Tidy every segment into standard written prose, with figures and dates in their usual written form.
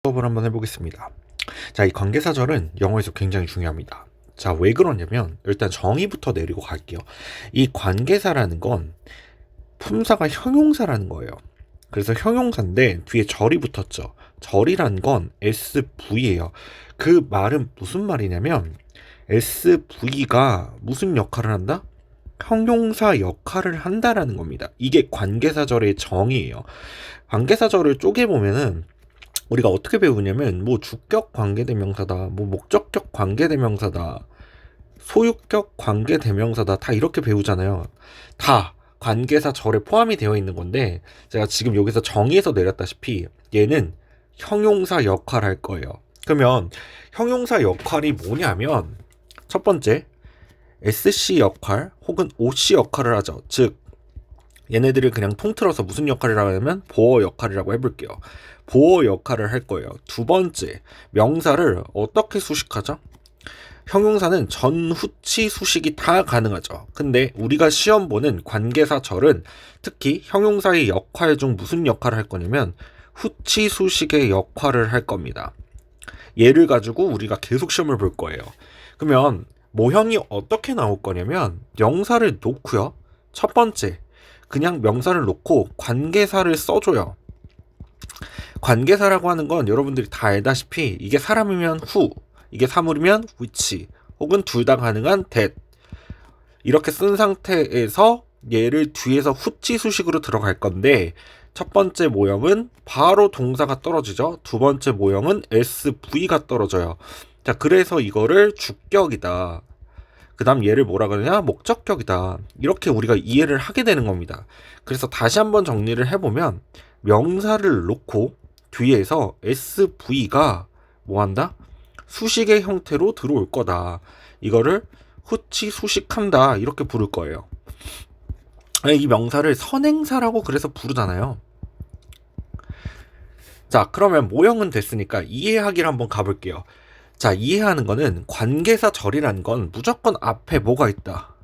수업을 한번 해보겠습니다. 자, 이 관계사절은 영어에서 굉장히 중요합니다. 자, 왜 그러냐면 일단 정의부터 내리고 갈게요. 이 관계사라는 건 품사가 형용사라는 거예요. 그래서 형용사인데 뒤에 절이 붙었죠. 절이란 건 SV예요. 그 말은 무슨 말이냐면 SV가 무슨 역할을 한다? 형용사 역할을 한다라는 겁니다. 이게 관계사절의 정의예요. 관계사절을 쪼개보면은 우리가 어떻게 배우냐면 뭐 주격 관계대명사다, 뭐 목적격 관계대명사다, 소유격 관계대명사다, 다 이렇게 배우잖아요. 다 관계사 절에 포함이 되어 있는 건데 제가 지금 여기서 정의에서 내렸다시피 얘는 형용사 역할을 할 거예요. 그러면 형용사 역할이 뭐냐면 첫 번째 SC 역할 혹은 OC 역할을 하죠. 즉 얘네들을 그냥 통틀어서 무슨 역할이라고 하냐면 보어 역할이라고 해볼게요. 보어 역할을 할 거예요. 두 번째, 명사를 어떻게 수식하죠? 형용사는 전, 후치, 수식이 다 가능하죠. 근데 우리가 시험 보는 관계사절은 특히 형용사의 역할 중 무슨 역할을 할 거냐면 후치, 수식의 역할을 할 겁니다. 얘를 가지고 우리가 계속 시험을 볼 거예요. 그러면 모형이 어떻게 나올 거냐면 명사를 놓고요. 첫 번째, 그냥 명사를 놓고 관계사를 써줘요. 관계사라고 하는 건 여러분들이 다 알다시피 이게 사람이면 who, 이게 사물이면 which, 혹은 둘 다 가능한 that 이렇게 쓴 상태에서 얘를 뒤에서 후치 수식으로 들어갈 건데 첫 번째 모형은 바로 동사가 떨어지죠. 두 번째 모형은 SV가 떨어져요. 자, 그래서 이거를 주격이다. 그 다음 얘를 뭐라 그러냐? 목적격이다. 이렇게 우리가 이해를 하게 되는 겁니다. 그래서 다시 한번 정리를 해보면 명사를 놓고 뒤에서 SV가 뭐한다? 수식의 형태로 들어올 거다. 이거를 후치 수식한다. 이렇게 부를 거예요. 이 명사를 선행사라고 그래서 부르잖아요. 자, 그러면 모형은 됐으니까 이해하기를 한번 가볼게요. 자, 이해하는 거는 관계사절이라는 건 무조건 앞에 뭐가 있다.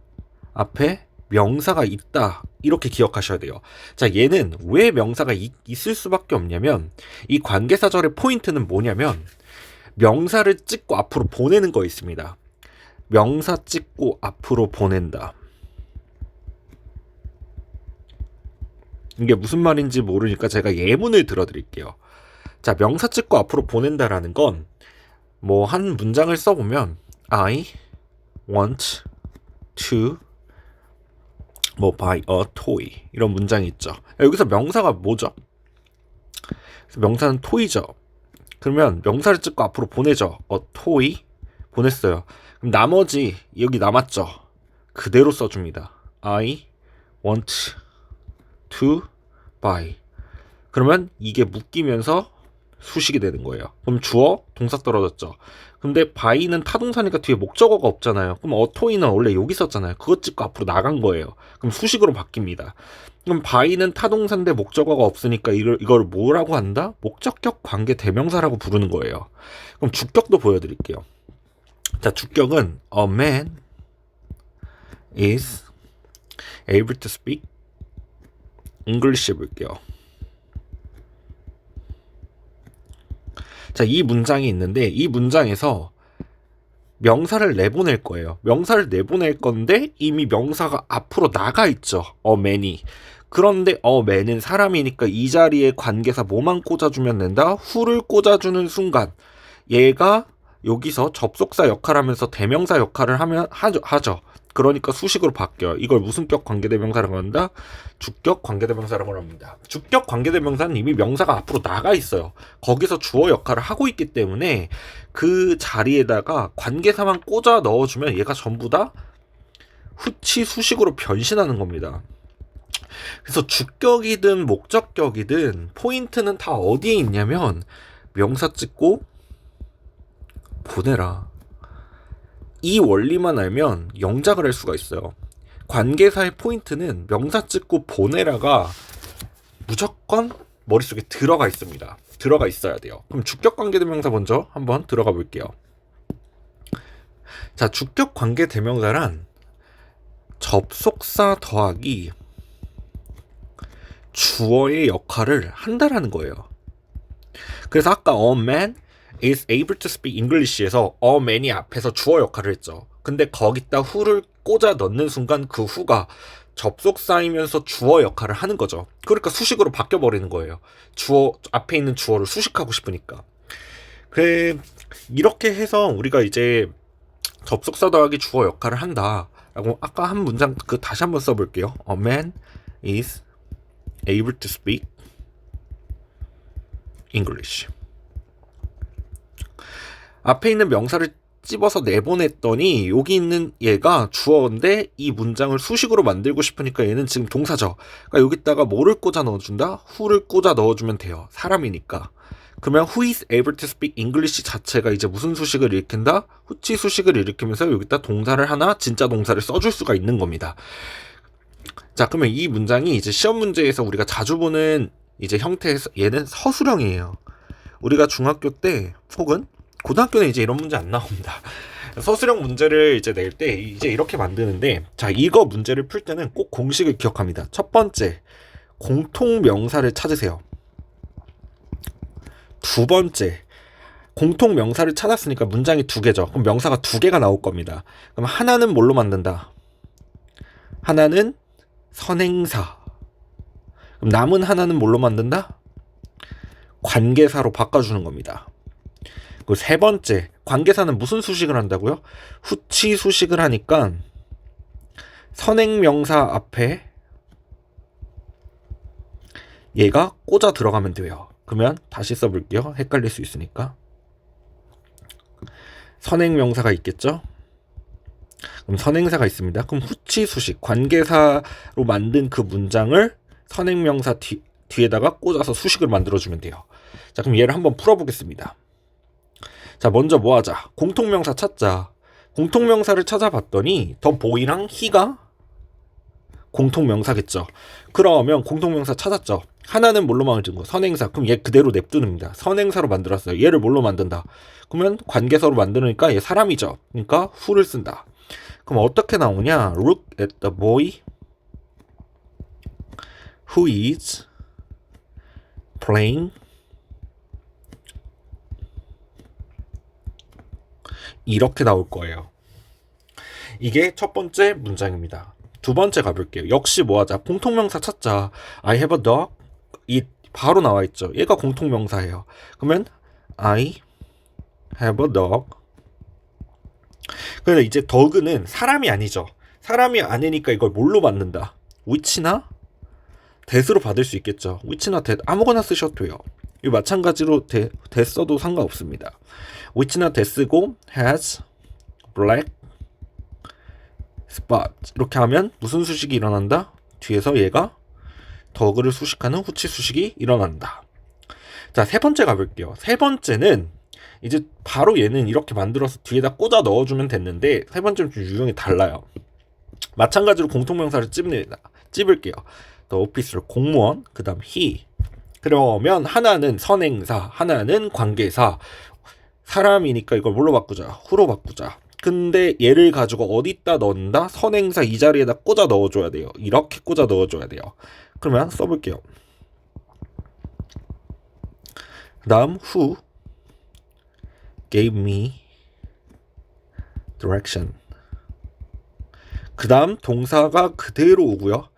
앞에 명사가 있다. 이렇게 기억하셔야 돼요. 자, 얘는 왜 명사가 있을 수밖에 없냐면 이 관계사절의 포인트는 뭐냐면 명사를 찍고 앞으로 보내는 거 있습니다. 명사 찍고 앞으로 보낸다. 이게 무슨 말인지 모르니까 제가 예문을 들어드릴게요. 자, 명사 찍고 앞으로 보낸다라는 건 뭐 한 문장을 써보면 I want to 뭐 buy a toy 이런 문장이 있죠. 여기서 명사가 뭐죠? 명사는 toy죠. 그러면 명사를 찍고 앞으로 보내죠. a toy 보냈어요. 그럼 나머지 여기 남았죠. 그대로 써줍니다. I want to buy. 그러면 이게 묶이면서 수식이 되는 거예요. 그럼 주어, 동사 떨어졌죠. 근데 buy는 타동사니까 뒤에 목적어가 없잖아요. 그럼 어토이는 원래 여기 있었잖아요. 그것 찍고 앞으로 나간 거예요. 그럼 수식으로 바뀝니다. 그럼 buy는 타동사인데 목적어가 없으니까 이걸 뭐라고 한다? 목적격 관계 대명사라고 부르는 거예요. 그럼 주격도 보여드릴게요. 자, 주격은 a man is able to speak English 해볼게요. 자, 이 문장이 있는데 이 문장에서 명사를 내보낼 거예요. 명사를 내보낼 건데 이미 명사가 앞으로 나가 있죠. man이. 그런데 man은 사람이니까 이 자리에 관계사 뭐만 꽂아주면 된다? who를 꽂아주는 순간 얘가 여기서 접속사 역할을 하면서 대명사 역할을 하죠. 그러니까 수식으로 바뀌어요. 이걸 무슨 격 관계대명사라고 한다? 주격 관계대명사라고 합니다. 주격 관계대명사는 이미 명사가 앞으로 나가 있어요. 거기서 주어 역할을 하고 있기 때문에 그 자리에다가 관계사만 꽂아 넣어주면 얘가 전부 다 후치 수식으로 변신하는 겁니다. 그래서 주격이든 목적격이든 포인트는 다 어디에 있냐면 명사 찍고 보내라. 이 원리만 알면 영작을 할 수가 있어요. 관계사의 포인트는 명사 찍고 보내라가 무조건 머릿속에 들어가 있습니다. 들어가 있어야 돼요. 그럼 주격 관계대명사 먼저 한번 들어가 볼게요. 자, 주격 관계대명사란 접속사 더하기 주어의 역할을 한다라는 거예요. 그래서 아까 a man is able to speak English에서 a man이 앞에서 주어 역할을 했죠. 근데 거기다 who를 꽂아 넣는 순간 그 who가 접속사이면서 주어 역할을 하는 거죠. 그러니까 수식으로 바뀌어버리는 거예요. 주어 앞에 있는 주어를 수식하고 싶으니까. 그래, 이렇게 해서 우리가 이제 접속사 더하기 주어 역할을 한다라고 아까 한 문장 다시 한번 써볼게요. A man is able to speak English. 앞에 있는 명사를 찝어서 내보냈더니 여기 있는 얘가 주어인데 이 문장을 수식으로 만들고 싶으니까 얘는 지금 동사죠. 그러니까 여기다가 뭐를 꽂아 넣어준다? who를 꽂아 넣어주면 돼요. 사람이니까. 그러면 who is able to speak English 자체가 이제 무슨 수식을 일으킨다? 후치 수식을 일으키면서 여기다 동사를 하나, 진짜 동사를 써줄 수가 있는 겁니다. 자, 그러면 이 문장이 이제 시험 문제에서 우리가 자주 보는 이제 형태에서 얘는 서술형이에요. 우리가 중학교 때 혹은 고등학교는 이제 이런 문제 안 나옵니다. 서술형 문제를 이제 낼 때 이제 이렇게 만드는데, 자, 이거 문제를 풀 때는 꼭 공식을 기억합니다. 첫 번째, 공통 명사를 찾으세요. 두 번째, 공통 명사를 찾았으니까 문장이 두 개죠. 그럼 명사가 두 개가 나올 겁니다. 그럼 하나는 뭘로 만든다? 하나는 선행사. 그럼 남은 하나는 뭘로 만든다? 관계사로 바꿔주는 겁니다. 그리고 세 번째, 관계사는 무슨 수식을 한다고요? 후치 수식을 하니까 선행명사 앞에 얘가 꽂아 들어가면 돼요. 그러면 다시 써볼게요. 헷갈릴 수 있으니까. 선행명사가 있겠죠? 그럼 선행사가 있습니다. 그럼 후치 수식, 관계사로 만든 그 문장을 선행명사 뒤에다가 꽂아서 수식을 만들어주면 돼요. 자, 그럼 얘를 한번 풀어보겠습니다. 자, 먼저 뭐 하자? 공통명사 찾자. 공통명사를 찾아봤더니 더 보이랑 he가 공통명사겠죠. 그러면 공통명사 찾았죠. 하나는 뭘로 만든 거? 선행사. 그럼 얘 그대로 냅두는입니다. 선행사로 만들었어요. 얘를 뭘로 만든다? 그러면 관계사로 만드니까 얘 사람이죠. 그러니까 who를 쓴다. 그럼 어떻게 나오냐? Look at the boy who is playing. 이렇게 나올 거예요. 이게 첫 번째 문장입니다. 두 번째 가볼게요. 역시 뭐 하자? 공통명사 찾자. I have a dog. 이 바로 나와 있죠. 얘가 공통명사예요. 그러면 I have a dog. 그런데 이제 dog는 사람이 아니죠. 사람이 아니니까 이걸 뭘로 만든다? which나 that으로 받을 수 있겠죠. which나 that 아무거나 쓰셔도 돼요. 이 마찬가지로 that 써도 상관없습니다. which나 that 쓰고 has black spot 이렇게 하면 무슨 수식이 일어난다? 뒤에서 얘가 dog를 수식하는 후치 수식이 일어난다. 자, 세 번째 가볼게요. 세 번째는 이제 바로 얘는 이렇게 만들어서 뒤에다 꽂아 넣어주면 됐는데 세 번째는 좀 유형이 달라요. 마찬가지로 공통명사를 찝을게요. The officer 공무원, 그 다음 he. 그러면 하나는 선행사, 하나는 관계사. 사람이니까 이걸 뭘로 바꾸자? who로 바꾸자. 근데 얘를 가지고 어디다 넣는다? 선행사 이 자리에다 꽂아 넣어줘야 돼요. 이렇게 꽂아 넣어줘야 돼요. 그러면 써볼게요. 그 다음 who gave me direction. 그 다음 동사가 그대로 오고요.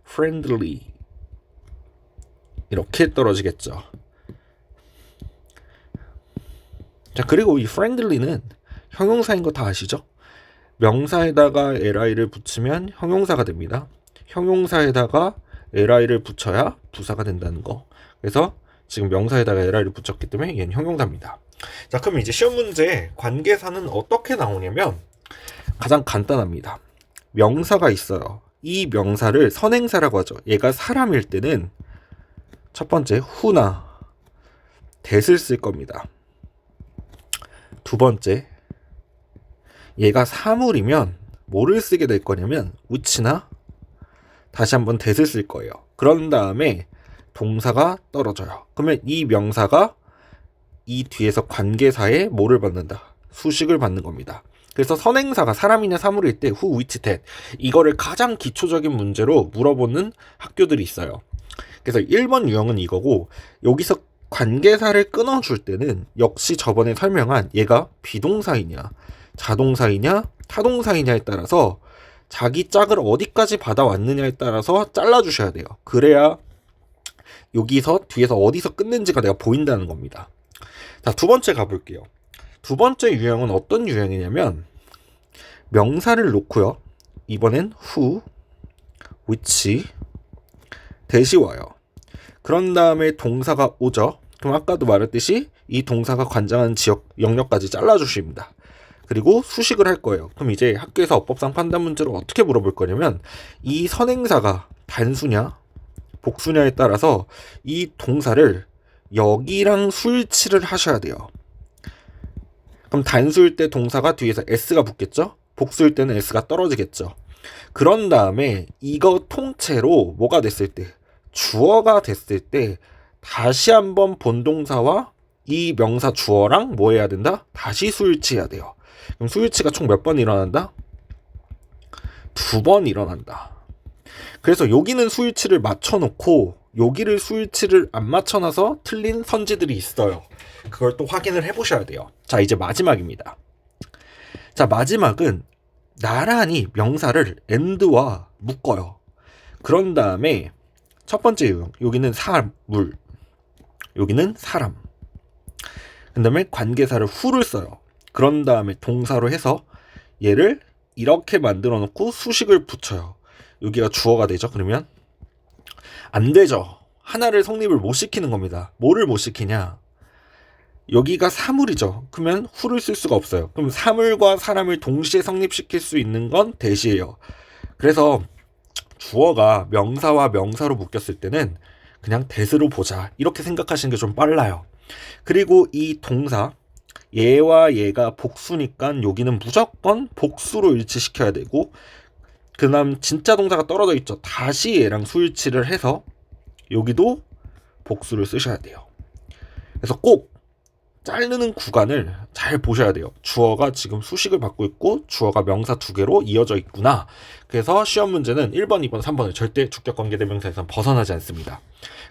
friendly 이렇게 떨어지겠죠. 자, 그리고 이 friendly는 형용사인 거 다 아시죠? 명사에다가 li를 붙이면 형용사가 됩니다. 형용사에다가 li를 붙여야 부사가 된다는 거. 그래서 지금 명사에다가 li를 붙였기 때문에 얘는 형용사입니다. 자, 그럼 이제 시험 문제 관계사는 어떻게 나오냐면 가장 간단합니다. 명사가 있어요. 이 명사를 선행사라고 하죠. 얘가 사람일 때는 첫 번째 who나 that을 쓸 겁니다. 두 번째, 얘가 사물이면 뭐를 쓰게 될 거냐면 which나 다시 한번 that을 쓸 거예요. 그런 다음에 동사가 떨어져요. 그러면 이 명사가 이 뒤에서 관계사에 뭐를 받는다? 수식을 받는 겁니다. 그래서 선행사가 사람이냐 사물일 때 who, which, that 이거를 가장 기초적인 문제로 물어보는 학교들이 있어요. 그래서 1번 유형은 이거고 여기서 관계사를 끊어줄 때는 역시 저번에 설명한 얘가 비동사이냐 자동사이냐 타동사이냐에 따라서 자기 짝을 어디까지 받아왔느냐에 따라서 잘라주셔야 돼요. 그래야 여기서 뒤에서 어디서 끊는지가 내가 보인다는 겁니다. 자, 두 번째 가볼게요. 두 번째 유형은 어떤 유형이냐면 명사를 놓고요. 이번엔 who, which, 대시 와요. 그런 다음에 동사가 오죠. 그럼 아까도 말했듯이 이 동사가 관장하는 지역 영역까지 잘라주십니다. 그리고 수식을 할 거예요. 그럼 이제 학교에서 어법상 판단 문제로 어떻게 물어볼 거냐면 이 선행사가 단수냐 복수냐에 따라서 이 동사를 여기랑 수일치를 하셔야 돼요. 그럼 단수일 때 동사가 뒤에서 s가 붙겠죠? 복수일 때는 s가 떨어지겠죠. 그런 다음에 이거 통째로 뭐가 됐을 때 주어가 됐을 때 다시 한번 본동사와 이 명사 주어랑 뭐 해야 된다? 다시 수일치해야 돼요. 그럼 수일치가 총 몇 번 일어난다? 2번 일어난다. 그래서 여기는 수일치를 맞춰놓고 여기를 수일치를 안 맞춰놔서 틀린 선지들이 있어요. 그걸 또 확인을 해보셔야 돼요. 자, 이제 마지막입니다. 자, 마지막은 나란히 명사를 and와 묶어요. 그런 다음에 첫 번째 유형, 여기는 물, 여기는 사람. 그 다음에 관계사를 who를 써요. 그런 다음에 동사로 해서 얘를 이렇게 만들어 놓고 수식을 붙여요. 여기가 주어가 되죠. 그러면 안 되죠. 하나를 성립을 못 시키는 겁니다. 뭐를 못 시키냐? 여기가 사물이죠. 그러면 who를 쓸 수가 없어요. 그럼 사물과 사람을 동시에 성립시킬 수 있는 건 대시예요. 그래서 주어가 명사와 명사로 묶였을 때는 그냥 대스로 보자 이렇게 생각하시는 게 좀 빨라요. 그리고 이 동사 얘와 얘가 복수니까 여기는 무조건 복수로 일치시켜야 되고 그 다음 진짜 동사가 떨어져 있죠. 다시 얘랑 수일치를 해서 여기도 복수를 쓰셔야 돼요. 그래서 꼭 자르는 구간을 잘 보셔야 돼요. 주어가 지금 수식을 받고 있고 주어가 명사 2개로 이어져 있구나. 그래서 시험 문제는 1번, 2번, 3번을 절대 주격관계대명사에서 벗어나지 않습니다.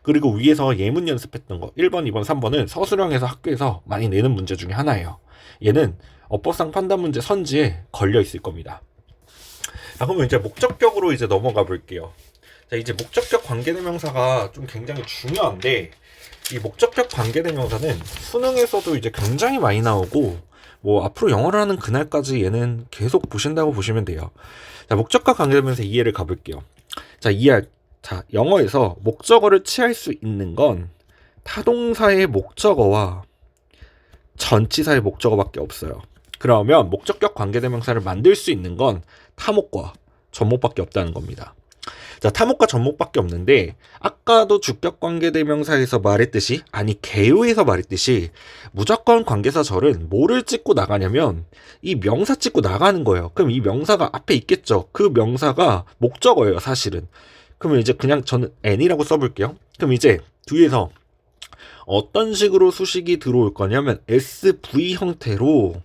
그리고 위에서 예문 연습했던 거 1번, 2번, 3번은 서술형에서 학교에서 많이 내는 문제 중에 하나예요. 얘는 어법상 판단 문제 선지에 걸려 있을 겁니다. 자, 그러면 이제 목적격으로 이제 넘어가 볼게요. 자, 이제 목적격 관계대명사가 좀 굉장히 중요한데 이 목적격 관계대명사는 수능에서도 이제 굉장히 많이 나오고 뭐 앞으로 영어를 하는 그날까지 얘는 계속 보신다고 보시면 돼요. 자, 목적격 관계대명사 이해를 가볼게요. 자, 영어에서 목적어를 취할 수 있는 건 타동사의 목적어와 전치사의 목적어밖에 없어요. 그러면 목적격 관계대명사를 만들 수 있는 건 타목과 전목밖에 없다는 겁니다. 자, 타목과 전목밖에 없는데 아까도 주격관계대명사에서 말했듯이 개요에서 말했듯이 무조건 관계사절은 뭐를 찍고 나가냐면 이 명사 찍고 나가는 거예요. 그럼 이 명사가 앞에 있겠죠. 그 명사가 목적어예요, 사실은. 그러면 이제 그냥 저는 n이라고 써볼게요. 그럼 이제 뒤에서 어떤 식으로 수식이 들어올 거냐면 SV 형태로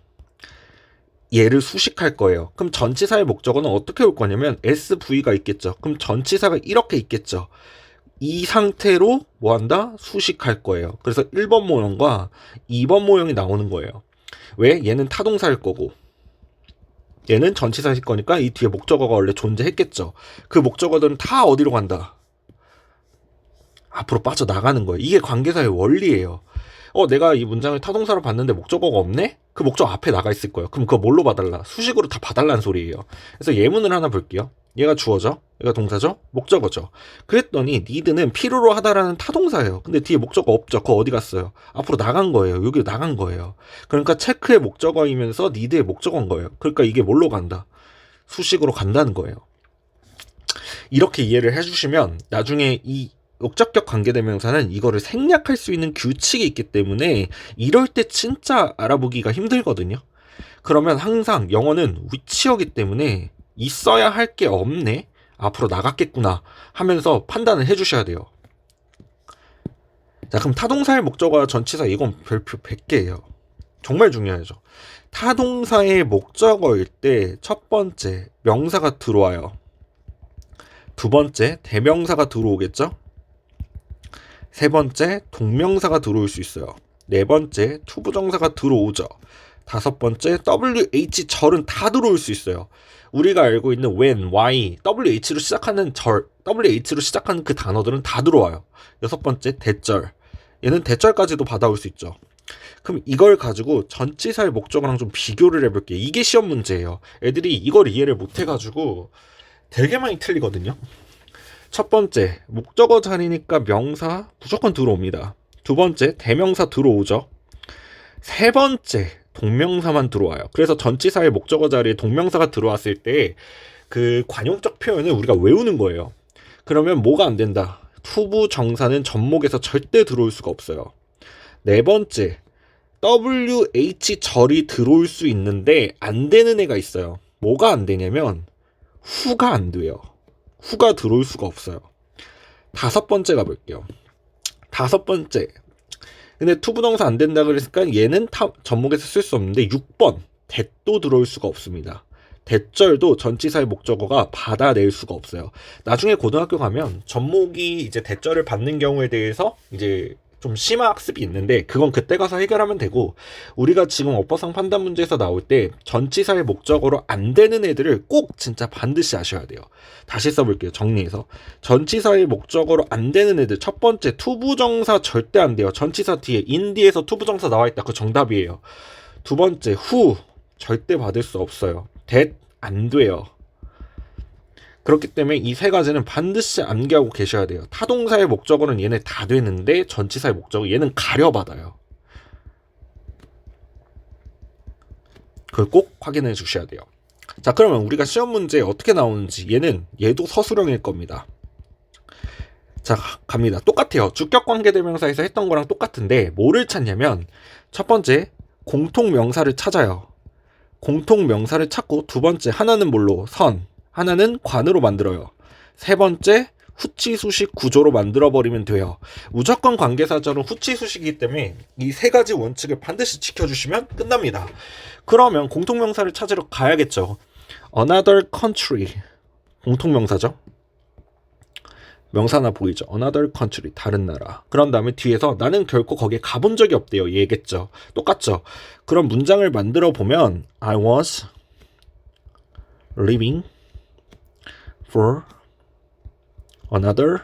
얘를 수식할 거예요. 그럼 전치사의 목적어는 어떻게 올 거냐면 SV가 있겠죠. 그럼 전치사가 이렇게 있겠죠. 이 상태로 뭐 한다? 수식할 거예요. 그래서 1번 모형과 2번 모형이 나오는 거예요. 왜? 얘는 타동사일 거고 얘는 전치사일 거니까 이 뒤에 목적어가 원래 존재했겠죠. 그 목적어들은 다 어디로 간다? 앞으로 빠져나가는 거예요. 이게 관계사의 원리예요. 내가 이 문장을 타동사로 봤는데 목적어가 없네? 그 목적 앞에 나가 있을 거예요. 그럼 그거 뭘로 봐달라? 수식으로 다 봐달라는 소리예요. 그래서 예문을 하나 볼게요. 얘가 주어죠? 얘가 동사죠? 목적어죠? 그랬더니 need는 필요로 하다라는 타동사예요. 근데 뒤에 목적어 없죠? 그거 어디 갔어요? 앞으로 나간 거예요. 여기로 나간 거예요. 그러니까 체크의 목적어이면서 need의 목적어인 거예요. 그러니까 이게 뭘로 간다? 수식으로 간다는 거예요. 이렇게 이해를 해주시면 나중에 이 목적격 관계대명사는 이거를 생략할 수 있는 규칙이 있기 때문에 이럴 때 진짜 알아보기가 힘들거든요. 그러면 항상 영어는 위치어기 때문에 있어야 할 게 없네? 앞으로 나갔겠구나 하면서 판단을 해주셔야 돼요. 자, 그럼 타동사의 목적어와 전치사 이건 별표 100개예요. 정말 중요하죠. 타동사의 목적어일 때 첫 번째 명사가 들어와요. 두 번째 대명사가 들어오겠죠. 세 번째, 동명사가 들어올 수 있어요. 네 번째, 투부정사가 들어오죠. 다섯 번째, WH 절은 다 들어올 수 있어요. 우리가 알고 있는 when, why, WH로 시작하는 그 단어들은 다 들어와요. 여섯 번째, 대절. 얘는 대절까지도 받아올 수 있죠. 그럼 이걸 가지고 전치사의 목적어랑 좀 비교를 해볼게요. 이게 시험 문제예요. 애들이 이걸 이해를 못해가지고 되게 많이 틀리거든요. 첫 번째, 목적어 자리니까 명사 무조건 들어옵니다. 두 번째, 대명사 들어오죠. 세 번째, 동명사만 들어와요. 그래서 전치사의 목적어 자리에 동명사가 들어왔을 때 그 관용적 표현을 우리가 외우는 거예요. 그러면 뭐가 안 된다? 투부 정사는 전목에서 절대 들어올 수가 없어요. 네 번째, WH 절이 들어올 수 있는데 안 되는 애가 있어요. 뭐가 안 되냐면 후가 안 돼요. 후가 들어올 수가 없어요. 다섯 번째 가볼게요. 다섯 번째, 근데 투부정사 안 된다 그랬으니까 얘는 전목에서 쓸 수 없는데 6번 대도 들어올 수가 없습니다. 대절도 전치사의 목적어가 받아낼 수가 없어요. 나중에 고등학교 가면 전목이 이제 대절을 받는 경우에 대해서 이제 좀 심화 학습이 있는데 그건 그때 가서 해결하면 되고, 우리가 지금 어퍼상 판단 문제에서 나올 때 전치사의 목적어로 안 되는 애들을 꼭 진짜 반드시 아셔야 돼요. 다시 써볼게요. 정리해서. 전치사의 목적어로 안 되는 애들, 첫 번째, 투부정사 절대 안 돼요. 전치사 뒤에 인디에서 투부정사 나와있다. 그 정답이에요. 두 번째, 후 절대 받을 수 없어요. that 안 돼요. 그렇기 때문에 이 세 가지는 반드시 암기하고 계셔야 돼요. 타동사의 목적어는 얘네 다 되는데 전치사의 목적어 얘는 가려받아요. 그걸 꼭 확인해 주셔야 돼요. 자, 그러면 우리가 시험 문제에 어떻게 나오는지, 얘도 서술형일 겁니다. 자, 갑니다. 똑같아요. 주격관계대명사에서 했던 거랑 똑같은데 뭐를 찾냐면, 첫 번째, 공통명사를 찾아요. 공통명사를 찾고, 두 번째, 하나는 뭘로? 선, 하나는 관으로 만들어요. 세 번째, 후치수식 구조로 만들어버리면 돼요. 무조건 관계사절은 후치수식이기 때문에 이 세 가지 원칙을 반드시 지켜주시면 끝납니다. 그러면 공통명사를 찾으러 가야겠죠. Another country, 공통명사죠. 명사나 보이죠. Another country, 다른 나라. 그런 다음에 뒤에서 나는 결코 거기에 가본 적이 없대요. 얘겠죠. 똑같죠. 그런 문장을 만들어 보면 I was living for another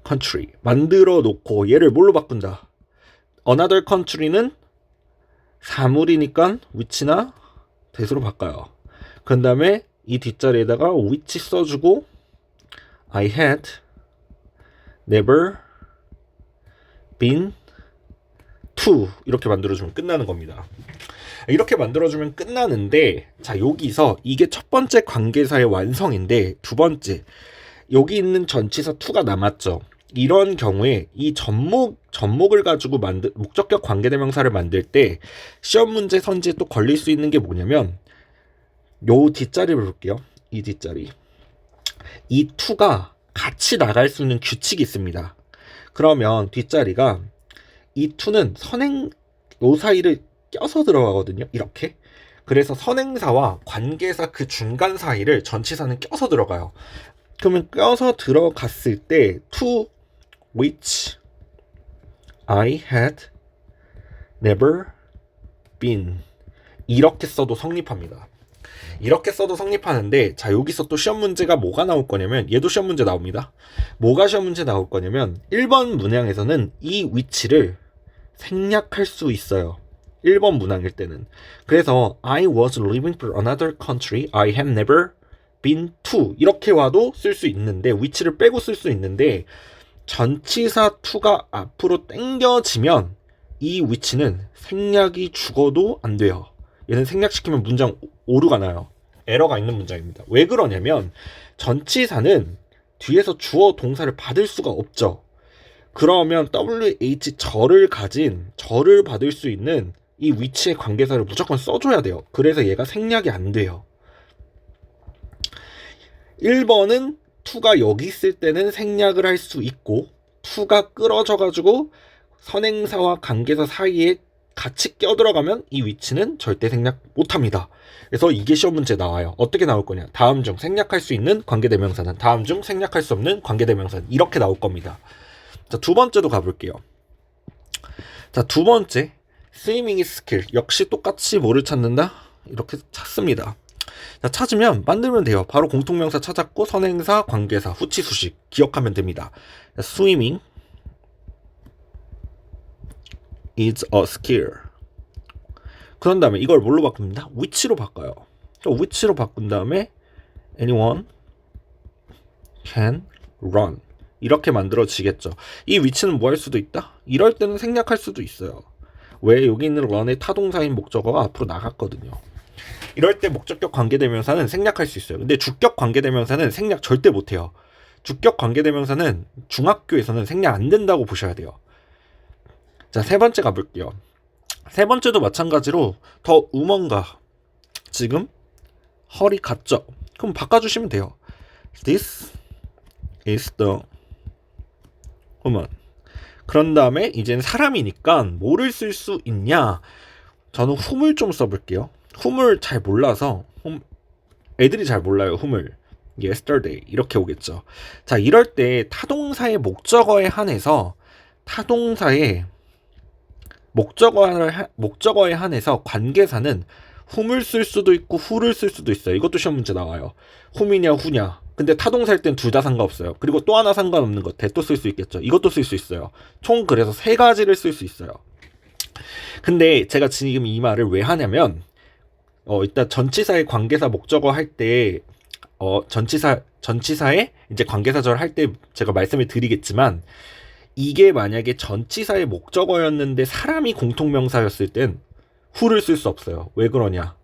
country. 만들어 놓고 얘를 뭘로 바꾼다? another country는 사물이니까 which나 that으로 바꿔요. 그 다음에 이 뒷자리에다가 which 써주고 I had never been to 이렇게 만들어주면 끝나는 겁니다. 이렇게 만들어주면 끝나는데, 자, 여기서 이게 첫 번째 관계사의 완성인데, 두 번째, 여기 있는 전치사 to가 남았죠. 이런 경우에 이 전목을 가지고 목적격 관계대명사를 만들 때 시험 문제 선지에 또 걸릴 수 있는 게 뭐냐면, 요 뒷자리를 볼게요. 이 뒷자리. 이 to가 같이 나갈 수 있는 규칙이 있습니다. 그러면 뒷자리가 이 to는 요 사이를 껴서 들어가거든요. 이렇게. 그래서 선행사와 관계사 그 중간 사이를 전치사는 껴서 들어가요. 그러면 껴서 들어갔을 때 to which I had never been 이렇게 써도 성립합니다. 이렇게 써도 성립하는데, 자, 여기서 또 시험 문제가 뭐가 나올 거냐면, 얘도 시험 문제 나옵니다. 뭐가 시험 문제 나올 거냐면 1번 문항에서는 이 which를 생략할 수 있어요. 1번 문항일 때는. 그래서 I was living for another country I have never been to 이렇게 와도 쓸 수 있는데, which를 빼고 쓸 수 있는데, 전치사 to가 앞으로 당겨지면 이 which는 생략이 죽어도 안 돼요. 얘는 생략시키면 문장 오류가 나요. 에러가 있는 문장입니다. 왜 그러냐면 전치사는 뒤에서 주어 동사를 받을 수가 없죠. 그러면 WH 절을 받을 수 있는 이 which의 관계사를 무조건 써줘야 돼요. 그래서 얘가 생략이 안 돼요. 1번은 to가 여기 있을 때는 생략을 할 수 있고, to가 끌어져가지고 선행사와 관계사 사이에 같이 껴들어가면 이 위치는 절대 생략 못합니다. 그래서 이게 시험 문제 나와요. 어떻게 나올 거냐? 다음 중 생략할 수 있는 관계대명사는, 다음 중 생략할 수 없는 관계대명사는, 이렇게 나올 겁니다. 자, 두 번째도 가볼게요. 자, 두 번째, 스위밍 is skill. 역시 똑같이 뭐를 찾는다? 이렇게 찾습니다. 자, 찾으면 만들면 돼요. 바로 공통명사 찾았고 선행사, 관계사, 후치, 수식 기억하면 됩니다. 자, swimming is a skill. 그런 다음에 이걸 뭘로 바꿉니다? which로 바꿔요. which로 바꾼 다음에 anyone can run. 이렇게 만들어지겠죠. 이 위치는 뭐 할 수도 있다? 이럴 때는 생략할 수도 있어요. 왜? 여기 있는 run의 타동사인 목적어가 앞으로 나갔거든요. 이럴 때 목적격 관계대명사는 생략할 수 있어요. 근데 주격 관계대명사는 생략 절대 못해요. 주격 관계대명사는 중학교에서는 생략 안 된다고 보셔야 돼요. 자, 세 번째 가볼게요. 세 번째도 마찬가지로 더 우먼가. 지금 허리 같죠? 그럼 바꿔주시면 돼요. This is the woman. 그런 다음에 이제는 사람이니까 뭐를 쓸 수 있냐? 저는 whom을 좀 써볼게요. whom을 잘 몰라서 애들이 잘 몰라요. whom을. yesterday 이렇게 오겠죠. 자, 이럴 때 타동사의 목적어에 한해서 목적어에 한해서 관계사는 whom을 쓸 수도 있고 who를 쓸 수도 있어요. 이것도 시험 문제 나와요. whom이냐 who냐. 근데 타동사일 땐 둘 다 상관없어요. 그리고 또 하나 상관없는 거 that도 쓸 수 있겠죠. 이것도 쓸 수 있어요. 총 그래서 세 가지를 쓸 수 있어요. 근데 제가 지금 이 말을 왜 하냐면 일단 전치사의 관계사 목적어 할 때 전치사의 이제 관계사절 할 때 제가 말씀을 드리겠지만 이게 만약에 전치사의 목적어였는데 사람이 공통명사였을 땐 who를 쓸 수 없어요. 왜 그러냐?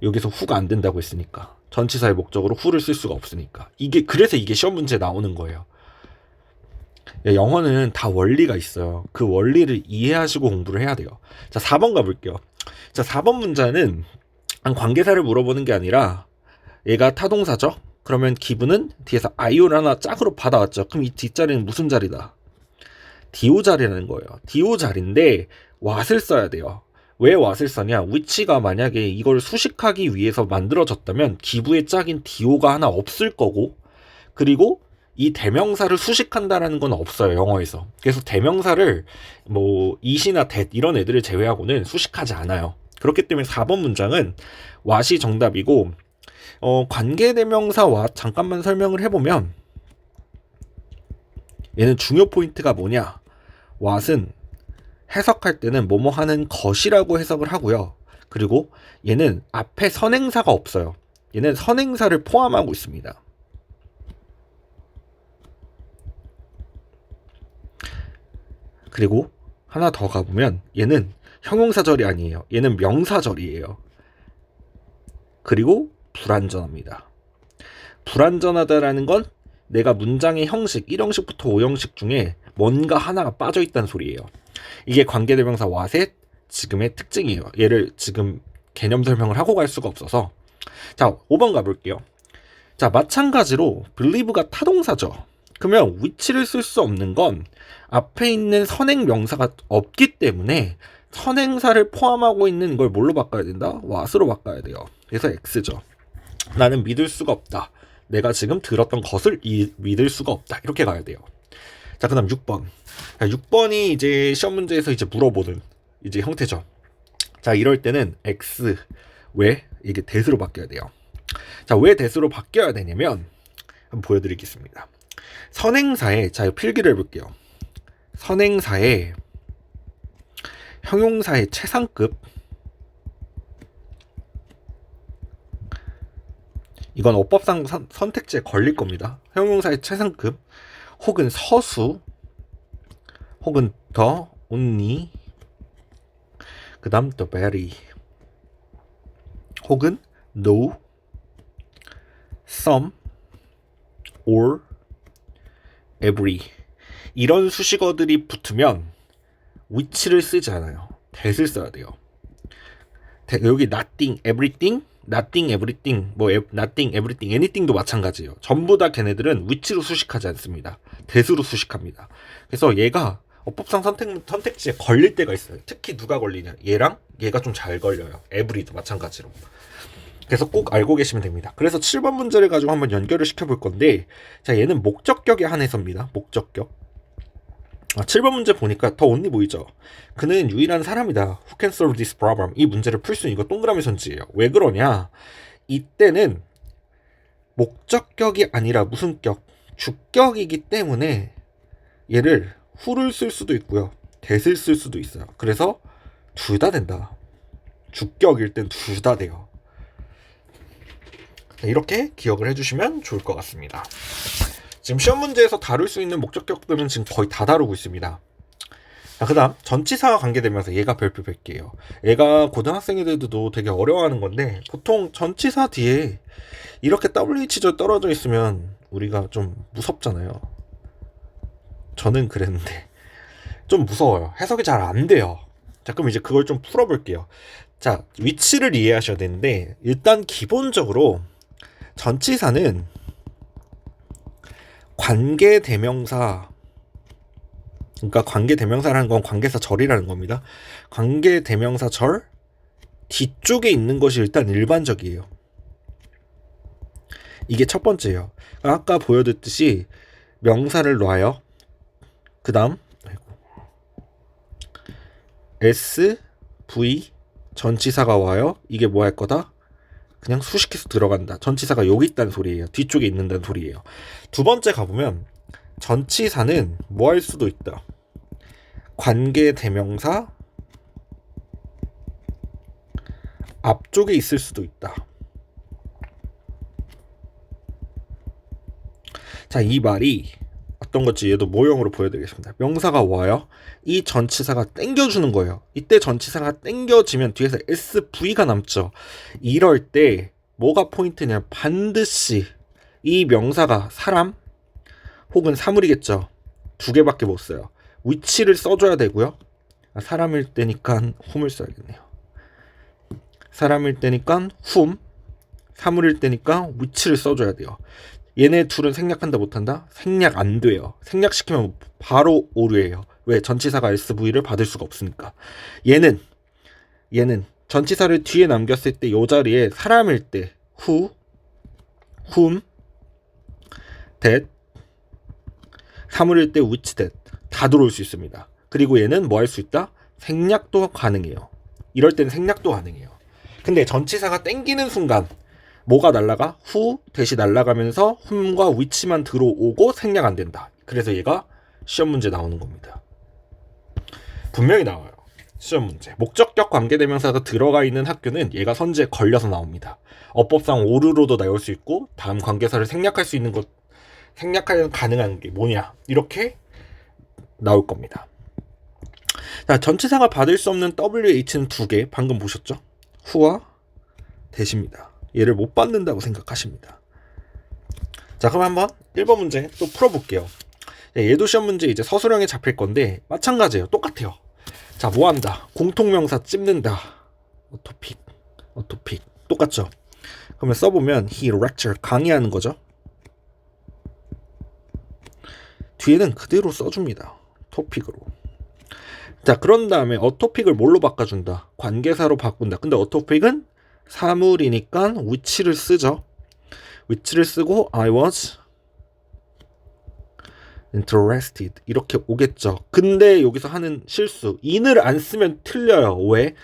여기서 who가 안 된다고 했으니까. 전치사의 목적으로 who를 쓸 수가 없으니까. 그래서 이게 시험 문제에 나오는 거예요. 영어는 다 원리가 있어요. 그 원리를 이해하시고 공부를 해야 돼요. 자, 4번 가볼게요. 자, 4번 문제는 관계사를 물어보는 게 아니라 얘가 타동사죠? 그러면 기분은 뒤에서 i오를 하나 짝으로 받아왔죠. 그럼 이 뒷자리는 무슨 자리다? 디오 자리라는 거예요. 디오 자리인데 what을 써야 돼요. 왜 what을 써냐? which가 만약에 이걸 수식하기 위해서 만들어졌다면 기부의 짝인 디오가 하나 없을 거고, 그리고 이 대명사를 수식한다라는 건 없어요, 영어에서. 그래서 대명사를 뭐 it이나 that 이런 애들을 제외하고는 수식하지 않아요. 그렇기 때문에 4번 문장은 what이 정답이고, 관계대명사 what 잠깐만 설명을 해보면 얘는 중요 포인트가 뭐냐? what은 해석할 때는 뭐뭐 하는 것이라고 해석을 하고요. 그리고 얘는 앞에 선행사가 없어요. 얘는 선행사를 포함하고 있습니다. 그리고 하나 더 가보면 얘는 형용사절이 아니에요. 얘는 명사절이에요. 그리고 불완전합니다. 불완전하다라는 건 내가 문장의 형식 1형식부터 5형식 중에 뭔가 하나가 빠져있다는 소리예요. 이게 관계대명사 what의 지금의 특징이에요. 얘를 지금 개념 설명을 하고 갈 수가 없어서. 자, 5번 가볼게요. 자, 마찬가지로 believe가 타동사죠. 그러면 which를 쓸 수 없는 건 앞에 있는 선행 명사가 없기 때문에 선행사를 포함하고 있는 걸 뭘로 바꿔야 된다? what으로 바꿔야 돼요. 그래서 x죠. 나는 믿을 수가 없다. 내가 지금 들었던 것을 믿을 수가 없다. 이렇게 가야 돼요. 자, 그 다음 6번. 자, 6번이 이제 시험 문제에서 이제 물어보는 이제 형태죠. 자, 이럴 때는 x, 왜? 이게 that으로 바뀌어야 돼요. 자, 왜 that으로 바뀌어야 되냐면, 한번 보여드리겠습니다. 선행사에, 자, 필기를 해볼게요. 선행사에 형용사의 최상급, 이건 어법상 선택지에 걸릴 겁니다. 형용사의 최상급, 혹은 서수, 혹은 the, only, 그 다음 the very, 혹은 no, some, or, every, 이런 수식어들이 붙으면 which를 쓰지 않아요. that을 써야 돼요. 여기 nothing, everything, nothing, everything, 뭐 nothing, everything, anything도 마찬가지예요. 전부 다 걔네들은 which로 수식하지 않습니다. that으로 수식합니다. 그래서 얘가 어법상 선택지에 걸릴 때가 있어요. 특히 누가 걸리냐? 얘랑 얘가 좀 잘 걸려요. 에브리도 마찬가지로. 그래서 꼭 알고 계시면 됩니다. 그래서 7번 문제를 가지고 한번 연결을 시켜볼 건데, 자, 얘는 목적격에 한해서입니다. 목적격. 7번 문제 보니까 더 온리 보이죠? 그는 유일한 사람이다. Who can solve this problem? 이 문제를 풀 수 있는 이거 동그라미 선지예요. 왜 그러냐? 이때는 목적격이 아니라 무슨 격? 주격이기 때문에 얘를 who를 쓸 수도 있고요. that을 쓸 수도 있어요. 그래서 둘 다 된다. 주격일 땐 둘 다 돼요. 이렇게 기억을 해주시면 좋을 것 같습니다. 지금 시험 문제에서 다룰 수 있는 목적격들은 지금 거의 다 다루고 있습니다. 그 다음 전치사와 관계되면서 얘가 별표 100개예요. 얘가 고등학생들도 되게 어려워하는 건데, 보통 전치사 뒤에 이렇게 WH절 떨어져 있으면 우리가 좀 무섭잖아요. 저는 그랬는데 좀 무서워요. 해석이 잘 안 돼요. 자, 그럼 이제 그걸 좀 풀어볼게요. 자, 위치를 이해하셔야 되는데, 일단 기본적으로 전치사는 관계대명사, 그러니까 관계대명사라는 건 관계사절이라는 겁니다. 관계대명사절 뒤쪽에 있는 것이 일단 일반적이에요. 이게 첫 번째예요. 아까 보여드렸듯이 명사를 놔요. 그 다음 S, V, 전치사가 와요. 이게 뭐 할 거다? 그냥 수식해서 들어간다. 전치사가 여기 있다는 소리예요. 뒤쪽에 있는다는 소리예요. 두 번째 가보면 전치사는 뭐 할 수도 있다. 관계대명사 앞쪽에 있을 수도 있다. 자, 이 말이 어떤 건지 얘도 모형으로 보여드리겠습니다. 명사가 와요. 이 전치사가 땡겨주는 거예요. 이때 전치사가 땡겨지면 뒤에서 SV가 남죠. 이럴 때 뭐가 포인트냐? 반드시 이 명사가 사람 혹은 사물이겠죠. 두 개밖에 못 써요. 위치를 써줘야 되고요. 사람일 때니까 whom을 써야겠네요. 사람일 때니까 whom, 사물일 때니까 위치를 써줘야 돼요. 얘네 둘은 생략한다 못한다? 생략 안 돼요. 생략시키면 바로 오류예요. 왜? 전치사가 SV를 받을 수가 없으니까. 얘는 전치사를 뒤에 남겼을 때 이 자리에 사람일 때 who, whom, that, 사물일 때 which, that 다 들어올 수 있습니다. 그리고 얘는 뭐 할 수 있다? 생략도 가능해요. 이럴 때는 생략도 가능해요. 근데 전치사가 땡기는 순간 뭐가 날라가? who, that이 날라가면서 whom과 which만 들어오고 생략 안 된다. 그래서 얘가 시험 문제 나오는 겁니다. 분명히 나와요. 시험 문제. 목적격 관계대명사가 들어가 있는 학교는 얘가 선지에 걸려서 나옵니다. 어법상 오류로도 나올 수 있고, 다음 관계사를 생략할 수 있는 것, 생략하는 가능한 게 뭐냐, 이렇게 나올 겁니다. 자, 전치사가 받을 수 없는 WH는 두 개, 방금 보셨죠? who와 that입니다. 얘를 못 받는다고 생각하십니다. 자, 그럼 한번 1번 문제 또 풀어볼게요. 얘도 시험 문제 이제 서술형에 잡힐 건데 마찬가지예요. 똑같아요. 자, 뭐 한다? 공통명사 찝는다. 어토픽 똑같죠? 그러면 써보면 he lecture, 강의하는 거죠. 뒤에는 그대로 써줍니다. 토픽으로. 자, 그런 다음에 어토픽을 뭘로 바꿔준다? 관계사로 바꾼다. 근데 어토픽은 사물이니까 which를 쓰죠. which를 쓰고 I was interested 이렇게 오겠죠. 근데 여기서 하는 실수, in을 안 쓰면 틀려요. 왜?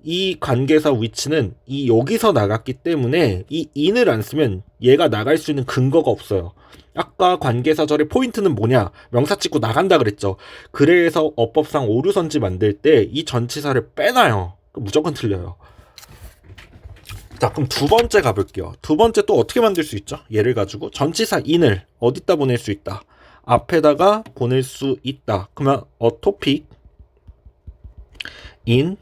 이 관계사 which는 이 여기서 나갔기 때문에 이 in을 안 쓰면 얘가 나갈 수 있는 근거가 없어요. 아까 관계사절의 포인트는 뭐냐? 명사 찍고 나간다 그랬죠. 그래서 어법상 오류선지 만들 때 이 전치사를 빼놔요. 무조건 틀려요. 자, 그럼 두 번째 가볼게요. 두 번째 또 어떻게 만들 수 있죠? 얘를 가지고 전치사 in을 어디다 보낼 수 있다? 앞에다가 보낼 수 있다. 그러면 a topic in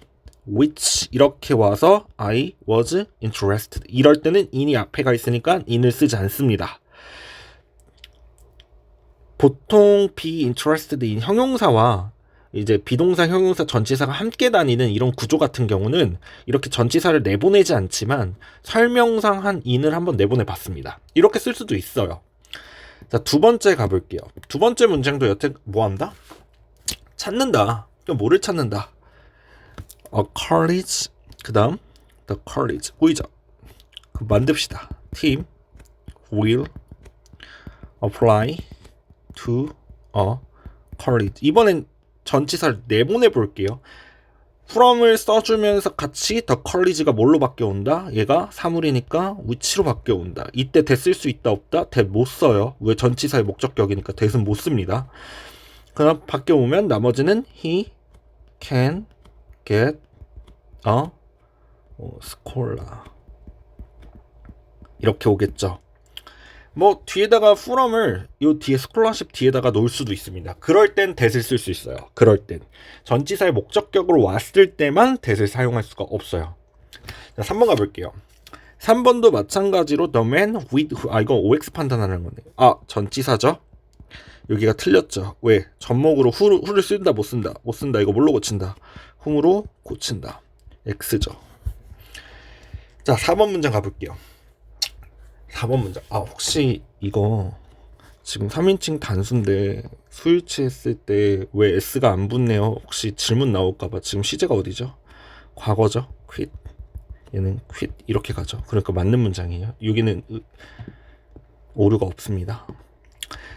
which 이렇게 와서 I was interested. 이럴 때는 in이 앞에 가 있으니까 in을 쓰지 않습니다. 보통 be interested in 형용사와 이제 비동사, 형용사, 전치사가 함께 다니는 이런 구조 같은 경우는 이렇게 전치사를 내보내지 않지만 설명상 한 in을 한번 내보내 봤습니다. 이렇게 쓸 수도 있어요. 자, 두 번째 가볼게요. 두 번째 문장도 여태 뭐 한다? 찾는다. 그럼 뭐를 찾는다? A college. 그 다음 the college 보이죠? 그럼 만듭시다. team will apply to a college. 이번엔 전치사를 내보내 볼게요. from을 써주면서 같이 the college가 뭘로 바뀌어온다? 얘가 사물이니까 which로 바뀌어온다. 이때 that 쓸 수 있다 없다? that 못 써요. 왜? 전치사의 목적격이니까 that은 못 씁니다. 그럼 바뀌어오면 나머지는 he can get a scholar 이렇게 오겠죠. 뭐 뒤에다가 from을 요 뒤에 스콜러십 뒤에다가 놓을 수도 있습니다. 그럴 땐 that을 쓸 수 있어요. 그럴 땐 전치사의 목적격으로 왔을 때만 that을 사용할 수가 없어요. 자, 3번 가볼게요. 3번도 마찬가지로 the man with 이거 OX 판단하는 거네. 전치사죠. 여기가 틀렸죠. 왜? 접목으로 who를 쓴다 못 쓴다. 못 쓴다. 이거 뭘로 고친다? whom으로 고친다. X죠. 자, 4번 문장 가볼게요. 4번 문장. 혹시 이거 지금 3인칭 단수인데 수일치 했을 때 왜 S가 안 붙네요? 혹시 질문 나올까봐. 지금 시제가 어디죠? 과거죠. quit. 얘는 quit 이렇게 가죠. 그러니까 맞는 문장이에요. 여기는 오류가 없습니다.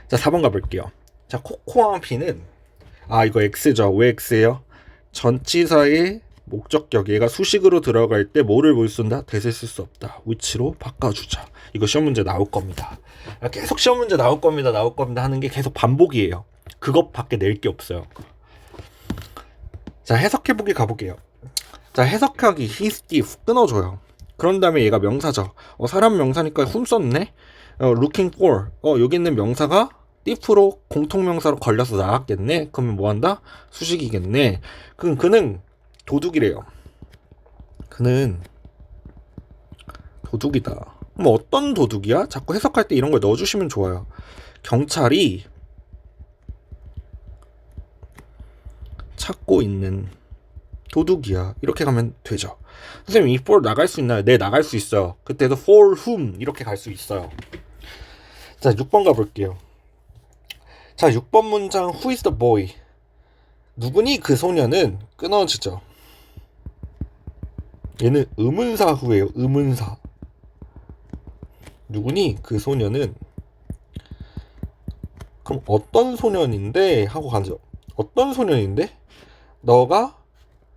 자, 4번 가볼게요. 자, 코코아 B는 이거 X죠. 왜 X예요? 전치사의 목적격 얘가 수식으로 들어갈 때 뭐를 못 쓴다? that을 쓸 수 없다. which로 바꿔주자. 이거 시험 문제 나올 겁니다. 계속 시험 문제 나올 겁니다. 하는 게 계속 반복이에요. 그것밖에 낼 게 없어요. 자, 해석해보기 가볼게요. 자, 해석하기 his thief 끊어줘요. 그런 다음에 얘가 명사죠. 사람 명사니까 whom 썼네. looking for 여기 있는 명사가 thief로 공통명사로 걸려서 나왔겠네. 그러면 뭐한다? 수식이겠네. 그럼 그는 도둑이래요. 그는 도둑이다. 뭐 어떤 도둑이야? 자꾸 해석할 때 이런 걸 넣어주시면 좋아요. 경찰이 찾고 있는 도둑이야. 이렇게 가면 되죠. 선생님 이 for 나갈 수 있나요? 네, 나갈 수 있어요. 그때도 for whom 이렇게 갈 수 있어요. 자, 6번 가볼게요. 자, 6번 문장 who is the boy? 누구니 그 소녀는 끊어지죠. 얘는 의문사 후예요. 의문사. 누구니 그 소녀는 그럼 어떤 소년인데 하고 가죠. 어떤 소년인데? 너가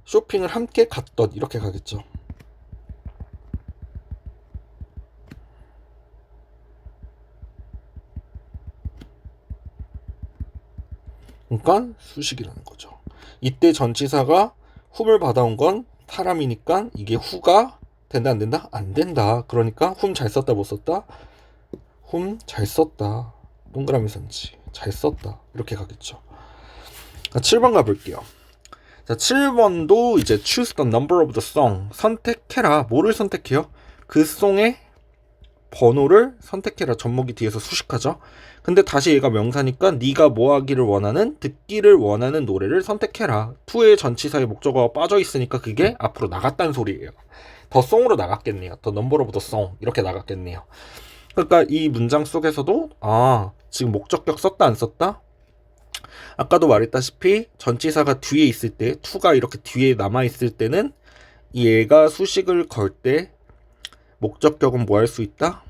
쇼핑을 함께 갔던 이렇게 가겠죠. 그러니까 수식이라는 거죠. 이때 전치사가 whom을 받아온 건 사람이니까 이게 who가 된다 안 된다? 안 된다. 그러니까 whom 잘 썼다 못 썼다? whom 잘 썼다. 동그라미 선지 잘 썼다. 이렇게 가겠죠. 자, 7번 가볼게요. 자, 7번도 이제 choose the number of the song. 선택해라. 뭐를 선택해요? 그 송의 번호를 선택해라. 접목이 뒤에서 수식하죠. 근데 다시 얘가 명사니까 네가 뭐 하기를 원하는, 듣기를 원하는 노래를 선택해라. to의 전치사의 목적어가 빠져 있으니까 그게 앞으로 나갔다는 소리예요. 더 송으로 나갔겠네요. 더 넘버 오브 더 송 이렇게 나갔겠네요. 그러니까 이 문장 속에서도 지금 목적격 썼다 안 썼다? 아까도 말했다시피 전치사가 뒤에 있을 때 to가 이렇게 뒤에 남아있을 때는 얘가 수식을 걸 때 목적격은 뭐 할 수 있다?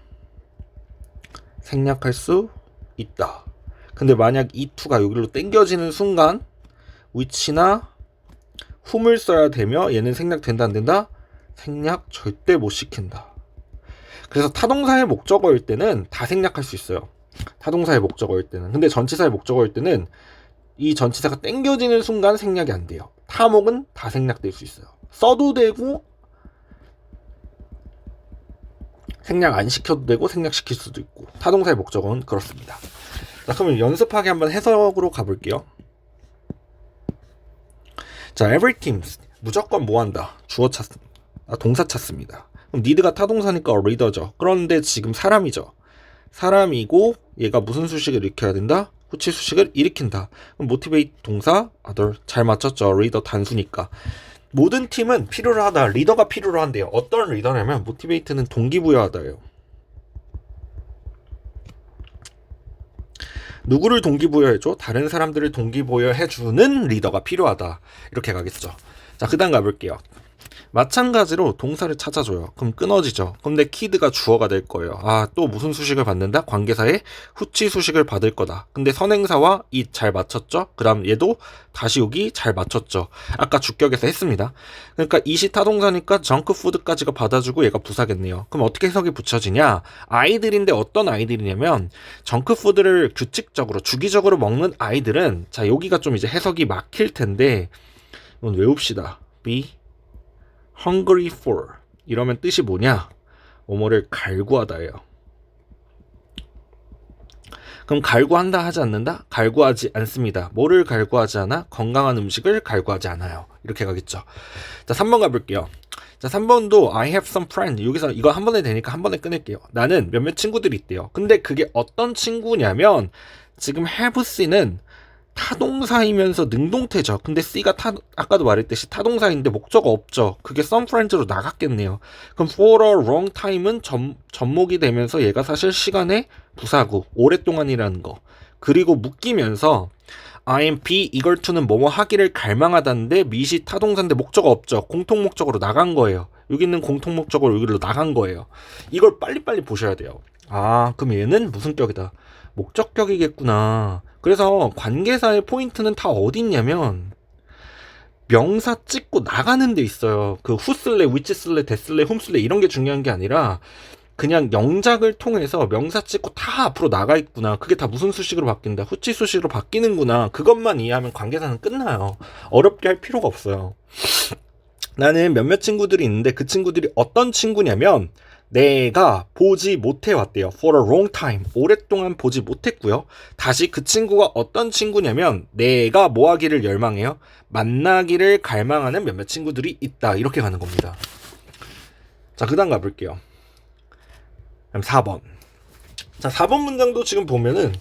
생략할 수 있다. 근데 만약 이 to가 여기로 당겨지는 순간 which나 whom을 써야 되며 얘는 생략된다 안 된다? 생략 절대 못 시킨다. 그래서 타동사의 목적어일 때는 다 생략할 수 있어요. 타동사의 목적어일 때는. 근데 전치사의 목적어일 때는 이 전치사가 당겨지는 순간 생략이 안 돼요. 타목은 다 생략될 수 있어요. 써도 되고 생략 안 시켜도 되고 생략시킬 수도 있고. 타동사의 목적어는 그렇습니다. 자, 그러면 연습하기 한번 해석으로 가볼게요. 자, every team 무조건 뭐 한다? 주어 찾습니다. 동사 찾습니다. 그럼 need가 타동사니까 reader죠. 그런데 지금 사람이죠. 사람이고 얘가 무슨 수식을 일으켜야 된다? 후치 수식을 일으킨다. 그럼 motivate 동사 other 잘 맞췄죠. reader 단수니까. 모든 팀은 필요로 하다. 리더가 필요로 한대요. 어떤 리더냐면 motivate는 동기부여하다예요. 누구를 동기부여해줘? 다른 사람들을 동기부여해주는 리더가 필요하다. 이렇게 가겠죠. 자, 그 다음 가볼게요. 마찬가지로 동사를 찾아줘요. 그럼 끊어지죠. 그럼 내 키드가 주어가 될 거예요. 아, 또 무슨 수식을 받는다? 관계사의 후치 수식을 받을 거다. 근데 선행사와 이 잘 맞췄죠? 그 다음 얘도 다시 여기 잘 맞췄죠. 아까 주격에서 했습니다. 그러니까 이시 타동사니까 정크푸드까지가 받아주고 얘가 부사겠네요. 그럼 어떻게 해석이 붙여지냐? 아이들인데 어떤 아이들이냐면 정크푸드를 규칙적으로 주기적으로 먹는 아이들은, 자, 여기가 좀 이제 해석이 막힐 텐데 이건 외웁시다. be hungry for 이러면 뜻이 뭐냐? 뭐뭐를 갈구하다예요. 그럼 갈구한다 하지 않는다? 갈구하지 않습니다. 뭐를 갈구하지 않아? 건강한 음식을 갈구하지 않아요. 이렇게 가겠죠. 자, 3번 가볼게요. 자, 3번도 I have some friends. 여기서 이거 한 번에 되니까 한 번에 끊을게요. 나는 몇몇 친구들이 있대요. 근데 그게 어떤 친구냐면 지금 have C는 타동사이면서 능동태죠. 근데 C가 아까도 말했듯이 타동사인데 목적어 없죠. 그게 some friends로 나갔겠네요. 그럼 for a long time은 접목이 되면서 얘가 사실 시간의 부사고 오랫동안이라는 거. 그리고 묶이면서 IMP 이걸 to는 뭐뭐 하기를 갈망하다는데 미시 타동사인데 목적어 없죠. 공통 목적어로 나간 거예요. 여기 있는 공통 목적어로 여기로 나간 거예요. 이걸 빨리빨리 보셔야 돼요. 아, 그럼 얘는 무슨 격이다? 목적격이겠구나. 그래서 관계사의 포인트는 다 어디 있냐면 명사 찍고 나가는 데 있어요. 그 who 쓸래, which 쓸래, that 쓸래, whom 쓸래 이런 게 중요한 게 아니라 그냥 영작을 통해서 명사 찍고 다 앞으로 나가 있구나. 그게 다 무슨 수식으로 바뀐다. 후치 수식으로 바뀌는구나. 그것만 이해하면 관계사는 끝나요. 어렵게 할 필요가 없어요. 나는 몇몇 친구들이 있는데 그 친구들이 어떤 친구냐면 내가 보지 못해 왔대요. For a long time. 오랫동안 보지 못했고요. 다시 그 친구가 어떤 친구냐면 내가 뭐 하기를 열망해요? 만나기를 갈망하는 몇몇 친구들이 있다. 이렇게 가는 겁니다. 자, 그 다음 가볼게요. 그럼 4번. 자, 4번 문장도 지금 보면은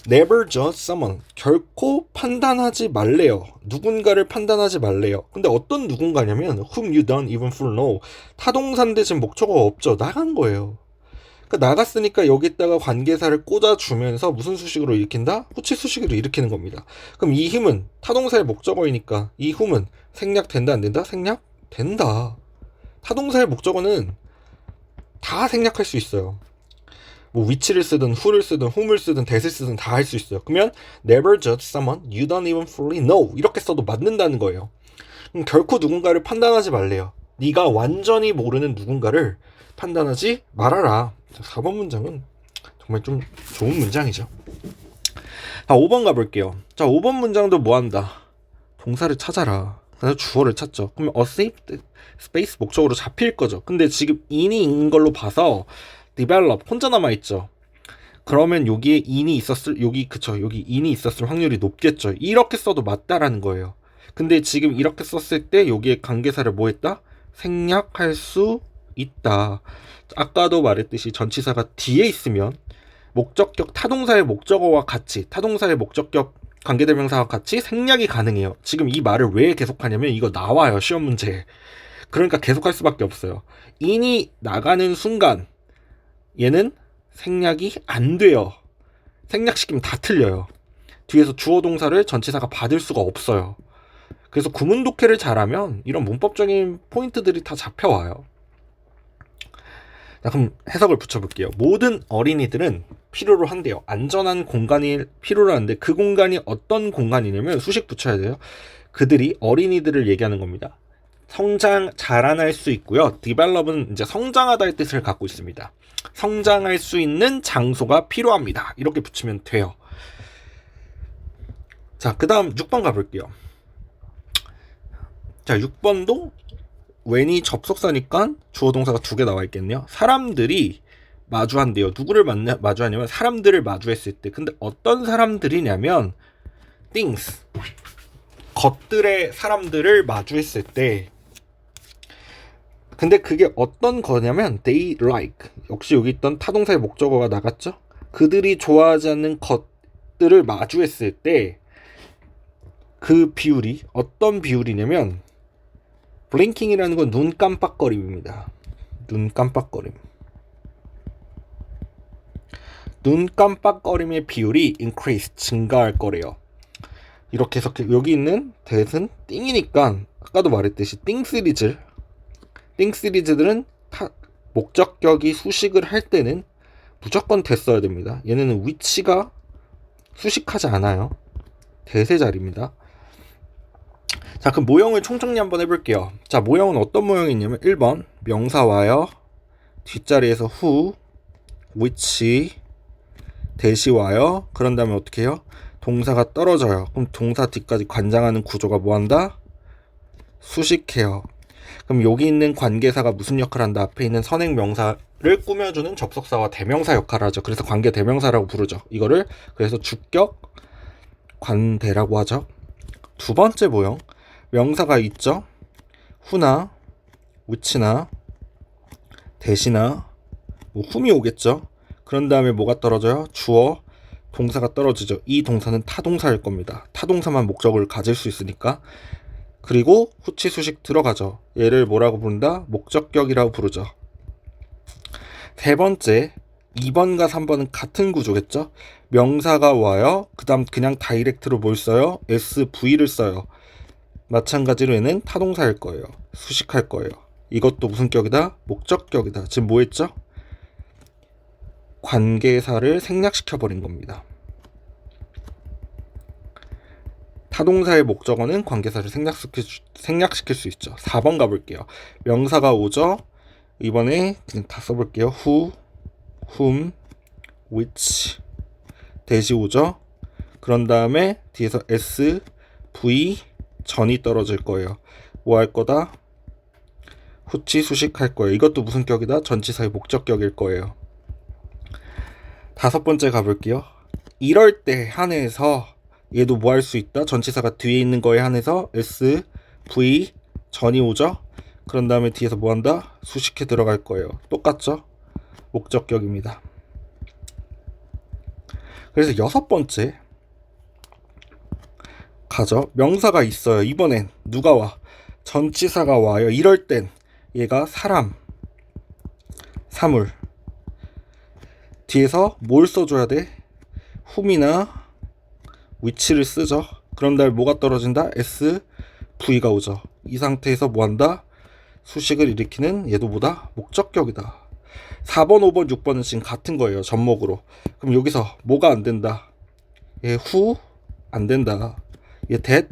Never judge someone. 결코 판단하지 말래요. 누군가를 판단하지 말래요. 근데 어떤 누군가냐면 whom you don't even fully know. 타동사인데 지금 목적어가 없죠. 나간 거예요. 그러니까 나갔으니까 여기다가 관계사를 꽂아주면서 무슨 수식으로 일으킨다? 후치 수식으로 일으키는 겁니다. 그럼 이 힘은 타동사의 목적어이니까 이 whom은 생략된다 안 된다? 생략된다. 타동사의 목적어는 다 생략할 수 있어요. 뭐 which를 쓰든 who를 쓰든 whom을 쓰든 that을 쓰든 다 할 수 있어요. 그러면 never judge someone you don't even fully know 이렇게 써도 맞는다는 거예요. 결코 누군가를 판단하지 말래요. 네가 완전히 모르는 누군가를 판단하지 말아라. 4번 문장은 정말 좀 좋은 문장이죠. 자, 5번 가볼게요. 자, 5번 문장도 뭐한다? 동사를 찾아라. 그래서 주어를 찾죠. 그러면 a safe space 목적으로 잡힐 거죠. 근데 지금 in이 있는 걸로 봐서 develop 혼자 남아있죠. 그러면 여기에 in이 있었을 여기 in이 있었을 확률이 높겠죠. 이렇게 써도 맞다라는 거예요. 근데 지금 이렇게 썼을 때 여기에 관계사를 뭐 했다? 생략할 수 있다. 아까도 말했듯이 전치사가 뒤에 있으면 목적격 타동사의 목적어와 같이 타동사의 목적격 관계대명사와 같이 생략이 가능해요. 지금 이 말을 왜 계속하냐면 이거 나와요. 시험 문제에. 그러니까 계속할 수밖에 없어요. in이 나가는 순간 얘는 생략이 안 돼요. 생략시키면 다 틀려요. 뒤에서 주어 동사를 전치사가 받을 수가 없어요. 그래서 구문 독해를 잘하면 이런 문법적인 포인트들이 다 잡혀와요. 자, 그럼 해석을 붙여볼게요. 모든 어린이들은 필요로 한대요. 안전한 공간이 필요로 하는데 그 공간이 어떤 공간이냐면 수식 붙여야 돼요. 그들이 어린이들을 얘기하는 겁니다. 자라날 수 있고요. develop은 이제 성장하다 의 뜻을 갖고 있습니다. 성장할 수 있는 장소가 필요합니다. 이렇게 붙이면 돼요. 자, 그 다음 6번 가볼게요. 자, 6번도 when이 접속사니까 주어 동사가 2개 나와 있겠네요. 사람들이 마주한대요. 누구를 마주하냐면 사람들을 마주했을 때. 근데 어떤 사람들이냐면 things 것들의 사람들을 마주했을 때. 근데 그게 어떤 거냐면 they like 역시 여기 있던 타동사의 목적어가 나갔죠. 그들이 좋아하지 않는 것들을 마주했을 때 그 비율이 어떤 비율이냐면 blinking이라는 건 눈 깜빡거림입니다. 눈 깜빡거림. 눈 깜빡거림의 비율이 increase, 증가할 거래요. 이렇게 해서 여기 있는 that은 띵이니까 아까도 말했듯이 띵 시리즈들은 목적격이 수식을 할 때는 무조건 that 써야 됩니다. 얘네는 which가 수식하지 않아요. that의 자리입니다. 자, 그럼 모형을 총정리 한번 해볼게요. 자, 모형은 어떤 모형이 있냐면 1번 명사 와요, 뒷자리에서 who, which, that이 와요. 그런 다음에 어떻게 해요? 동사가 떨어져요. 그럼 동사 뒤까지 관장하는 구조가 뭐한다? 수식해요. 그럼 여기 있는 관계사가 무슨 역할을 한다? 앞에 있는 선행 명사를 꾸며주는 접속사와 대명사 역할을 하죠. 그래서 관계 대명사라고 부르죠. 이거를 그래서 주격 관대라고 하죠. 두 번째 모형, 명사가 있죠. who나 which나 that이나 뭐 whom이 오겠죠. 그런 다음에 뭐가 떨어져요? 주어, 동사가 떨어지죠. 이 동사는 타동사일 겁니다. 타동사만 목적을 가질 수 있으니까. 그리고 후치 수식 들어가죠. 얘를 뭐라고 부른다? 목적격이라고 부르죠. 세 번째, 2번과 3번은 같은 구조겠죠. 명사가 와요. 그 다음 그냥 다이렉트로 뭘 써요? SV를 써요. 마찬가지로 얘는 타동사일 거예요. 수식할 거예요. 이것도 무슨 격이다? 목적격이다. 지금 뭐 했죠? 관계사를 생략시켜버린 겁니다. 타동사의 목적어는 관계사를 생략시킬 수 있죠. 4번 가볼게요. 명사가 오죠. 이번에 그냥 다 써볼게요. who, whom, which, that이 오죠. 그런 다음에 뒤에서 s, v, 전이 떨어질 거예요. 뭐 할 거다? 후치 수식할 거예요. 이것도 무슨 격이다? 전치사의 목적격일 거예요. 5번째 가볼게요. 이럴 때 한해서 얘도 뭐 할 수 있다? 전치사가 뒤에 있는 거에 한해서 S, V, 전이 오죠? 그런 다음에 뒤에서 뭐 한다? 수식해 들어갈 거예요. 똑같죠? 목적격입니다. 그래서 6번째 가죠. 명사가 있어요. 이번엔 누가 와? 전치사가 와요. 이럴 땐 얘가 사람, 사물. 뒤에서 뭘 써줘야 돼? whom이나 which를 쓰죠. 그런 다음에 뭐가 떨어진다? S, V가 오죠. 이 상태에서 뭐한다? 수식을 일으키는 얘도 뭐다? 목적격이다. 4번, 5번, 6번은 지금 같은 거예요. 접목으로. 그럼 여기서 뭐가 안 된다? 얘 who 안 된다. 얘 that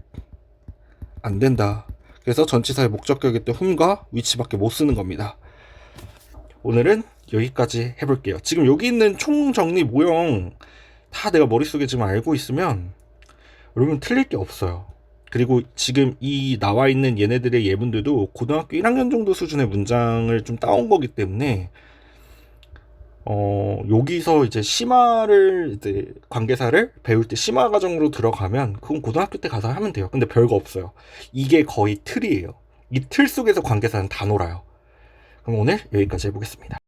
안 된다. 그래서 전치사의 목적격일 때 whom과 which밖에 못 쓰는 겁니다. 오늘은 여기까지 해볼게요. 지금 여기 있는 총정리 모형 다 내가 머릿속에 지금 알고 있으면 여러분 틀릴 게 없어요. 그리고 지금 이 나와 있는 얘네들의 예문들도 고등학교 1학년 정도 수준의 문장을 좀 따온 거기 때문에 여기서 이제 심화를 이제 관계사를 배울 때 심화 과정으로 들어가면 그건 고등학교 때 가서 하면 돼요. 근데 별거 없어요. 이게 거의 틀이에요. 이 틀 속에서 관계사는 다 놀아요. 그럼 오늘 여기까지 해보겠습니다.